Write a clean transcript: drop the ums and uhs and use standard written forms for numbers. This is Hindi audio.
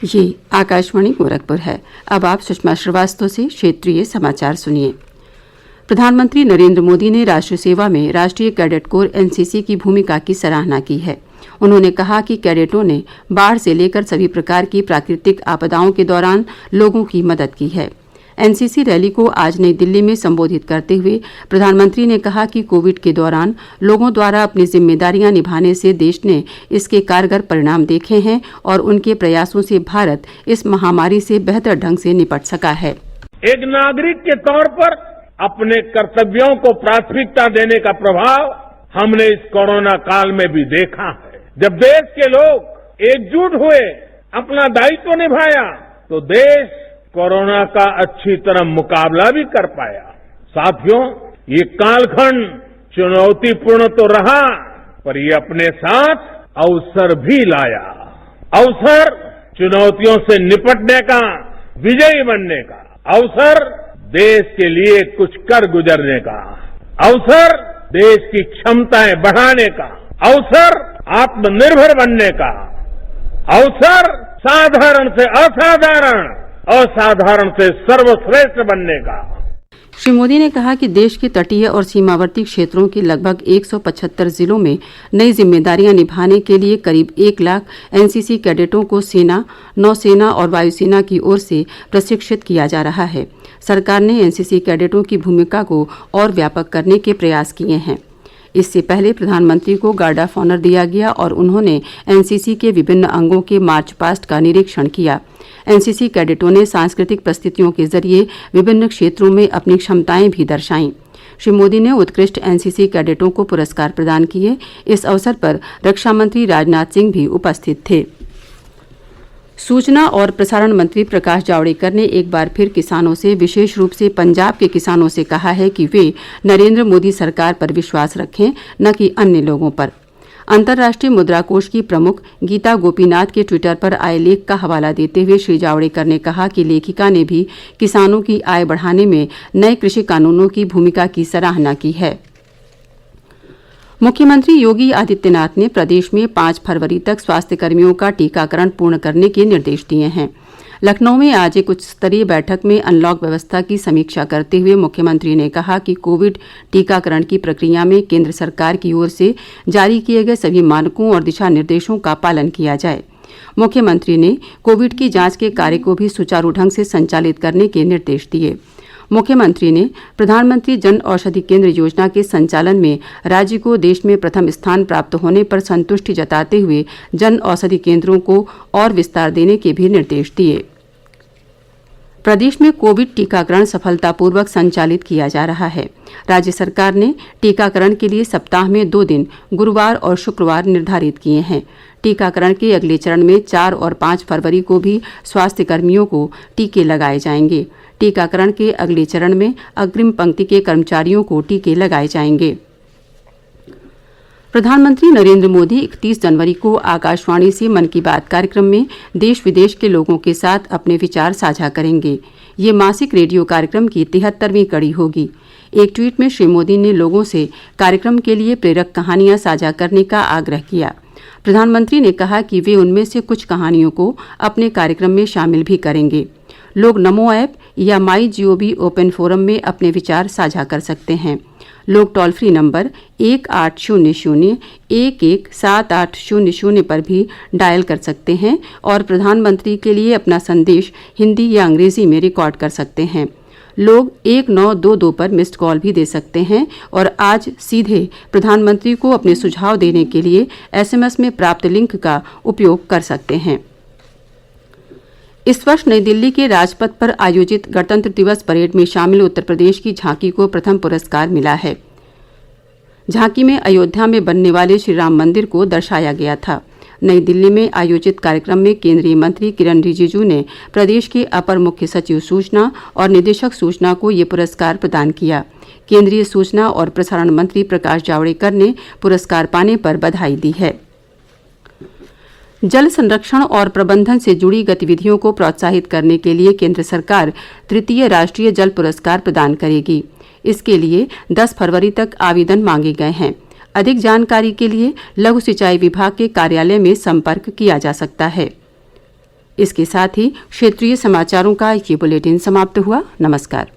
ये आकाशवाणी गोरखपुर है। अब आप सुषमा श्रीवास्तव से क्षेत्रीय समाचार सुनिए। प्रधानमंत्री नरेंद्र मोदी ने राष्ट्र सेवा में राष्ट्रीय कैडेट कोर एनसीसी की भूमिका की सराहना की है। उन्होंने कहा कि कैडेटों ने बाढ़ से लेकर सभी प्रकार की प्राकृतिक आपदाओं के दौरान लोगों की मदद की है। एनसीसी रैली को आज नई दिल्ली में संबोधित करते हुए प्रधानमंत्री ने कहा कि कोविड के दौरान लोगों द्वारा अपनी जिम्मेदारियां निभाने से देश ने इसके कारगर परिणाम देखे हैं और उनके प्रयासों से भारत इस महामारी से बेहतर ढंग से निपट सका है। एक नागरिक के तौर पर अपने कर्तव्यों को प्राथमिकता देने का प्रभाव हमने इस कोरोना काल में भी देखा है। जब देश के लोग एकजुट हुए, अपना दायित्व निभाया, तो देश कोरोना का अच्छी तरह मुकाबला भी कर पाया। साथियों, ये कालखंड चुनौतीपूर्ण तो रहा, पर ये अपने साथ अवसर भी लाया। अवसर चुनौतियों से निपटने का, विजयी बनने का, अवसर देश के लिए कुछ कर गुजरने का, अवसर देश की क्षमताएं बढ़ाने का, अवसर आत्मनिर्भर बनने का, अवसर साधारण से असाधारण, असाधारण से सर्वश्रेष्ठ बनने का। श्री मोदी ने कहा कि देश के तटीय और सीमावर्ती क्षेत्रों के लगभग 175 जिलों में नई जिम्मेदारियां निभाने के लिए करीब 1 लाख एनसीसी कैडेटों को सेना, नौसेना और वायुसेना की ओर से प्रशिक्षित किया जा रहा है। सरकार ने एनसीसी कैडेटों की भूमिका को और व्यापक करने के प्रयास किए हैं। इससे पहले प्रधानमंत्री को गार्ड ऑफ ऑनर दिया गया और उन्होंने एनसीसी के विभिन्न अंगों के मार्च पास्ट का निरीक्षण किया। एनसीसी कैडेटों ने सांस्कृतिक प्रस्तुतियों के जरिए विभिन्न क्षेत्रों में अपनी क्षमताएं भी दर्शाईं। श्री मोदी ने उत्कृष्ट एनसीसी कैडेटों को पुरस्कार प्रदान किए। इस अवसर पर रक्षा मंत्री राजनाथ सिंह भी उपस्थित थे। सूचना और प्रसारण मंत्री प्रकाश जावड़ेकर ने एक बार फिर किसानों से, विशेष रूप से पंजाब के किसानों से कहा है कि वे नरेंद्र मोदी सरकार पर विश्वास रखें, न कि अन्य लोगों पर। अंतर्राष्ट्रीय मुद्रा कोष की प्रमुख गीता गोपीनाथ के ट्विटर पर आए लेख का हवाला देते हुए श्री जावड़ेकर ने कहा कि लेखिका ने भी किसानों की आय बढ़ाने में नए कृषि कानूनों की भूमिका की सराहना की है। मुख्यमंत्री योगी आदित्यनाथ ने प्रदेश में 5 फरवरी तक स्वास्थ्य कर्मियों का टीकाकरण पूर्ण करने के निर्देश दिए हैं। लखनऊ में आज एक उच्च स्तरीय बैठक में अनलॉक व्यवस्था की समीक्षा करते हुए मुख्यमंत्री ने कहा कि कोविड टीकाकरण की प्रक्रिया में केंद्र सरकार की ओर से जारी किए गए सभी मानकों और दिशा निर्देशों का पालन किया जाए। मुख्यमंत्री ने कोविड की जांच के कार्य को भी सुचारू ढंग से संचालित करने के निर्देश दिए। मुख्यमंत्री ने प्रधानमंत्री जन औषधि केंद्र योजना के संचालन में राज्य को देश में प्रथम स्थान प्राप्त होने पर संतुष्टि जताते हुए जन औषधि केंद्रों को और विस्तार देने के भी निर्देश दिए। प्रदेश में कोविड टीकाकरण सफलतापूर्वक संचालित किया जा रहा है। राज्य सरकार ने टीकाकरण के लिए सप्ताह में 2 दिन गुरुवार और शुक्रवार निर्धारित किए हैं। टीकाकरण के अगले चरण में 4 और 5 फरवरी को भी स्वास्थ्य कर्मियों को टीके लगाए जाएंगे। टीकाकरण के अगले चरण में अग्रिम पंक्ति के कर्मचारियों को टीके लगाए जाएंगे। प्रधानमंत्री नरेंद्र मोदी 31 जनवरी को आकाशवाणी से मन की बात कार्यक्रम में देश विदेश के लोगों के साथ अपने विचार साझा करेंगे। ये मासिक रेडियो कार्यक्रम की 73वीं कड़ी होगी। एक ट्वीट में श्री मोदी ने लोगों से कार्यक्रम के लिए प्रेरक कहानियां साझा करने का आग्रह किया। प्रधानमंत्री ने कहा कि वे उनमें से कुछ कहानियों को अपने कार्यक्रम में शामिल भी करेंगे। लोग नमो ऐप या माई जीओवी ओपन फोरम में अपने विचार साझा कर सकते हैं। लोग टोल फ्री नंबर 1800-117800 पर भी डायल कर सकते हैं और प्रधानमंत्री के लिए अपना संदेश हिंदी या अंग्रेजी में रिकॉर्ड कर सकते हैं। लोग 1922 पर मिस्ड कॉल भी दे सकते हैं और आज सीधे प्रधानमंत्री को अपने सुझाव देने के लिए एसएमएस में प्राप्त लिंक का उपयोग कर सकते हैं। इस वर्ष नई दिल्ली के राजपथ पर आयोजित गणतंत्र दिवस परेड में शामिल उत्तर प्रदेश की झांकी को प्रथम पुरस्कार मिला है। झांकी में अयोध्या में बनने वाले श्री राम मंदिर को दर्शाया गया था। नई दिल्ली में आयोजित कार्यक्रम में केंद्रीय मंत्री किरण रिजिजू ने प्रदेश के अपर मुख्य सचिव सूचना और निदेशक सूचना को ये पुरस्कार प्रदान किया। केंद्रीय सूचना और प्रसारण मंत्री प्रकाश जावड़ेकर ने पुरस्कार पाने पर बधाई दी है। जल संरक्षण और प्रबंधन से जुड़ी गतिविधियों को प्रोत्साहित करने के लिए केंद्र सरकार तृतीय राष्ट्रीय जल पुरस्कार प्रदान करेगी। इसके लिए 10 फरवरी तक आवेदन मांगे गए हैं। अधिक जानकारी के लिए लघु सिंचाई विभाग के कार्यालय में संपर्क किया जा सकता है। इसके साथ ही क्षेत्रीय समाचारों का ये बुलेटिन समाप्त हुआ। नमस्कार।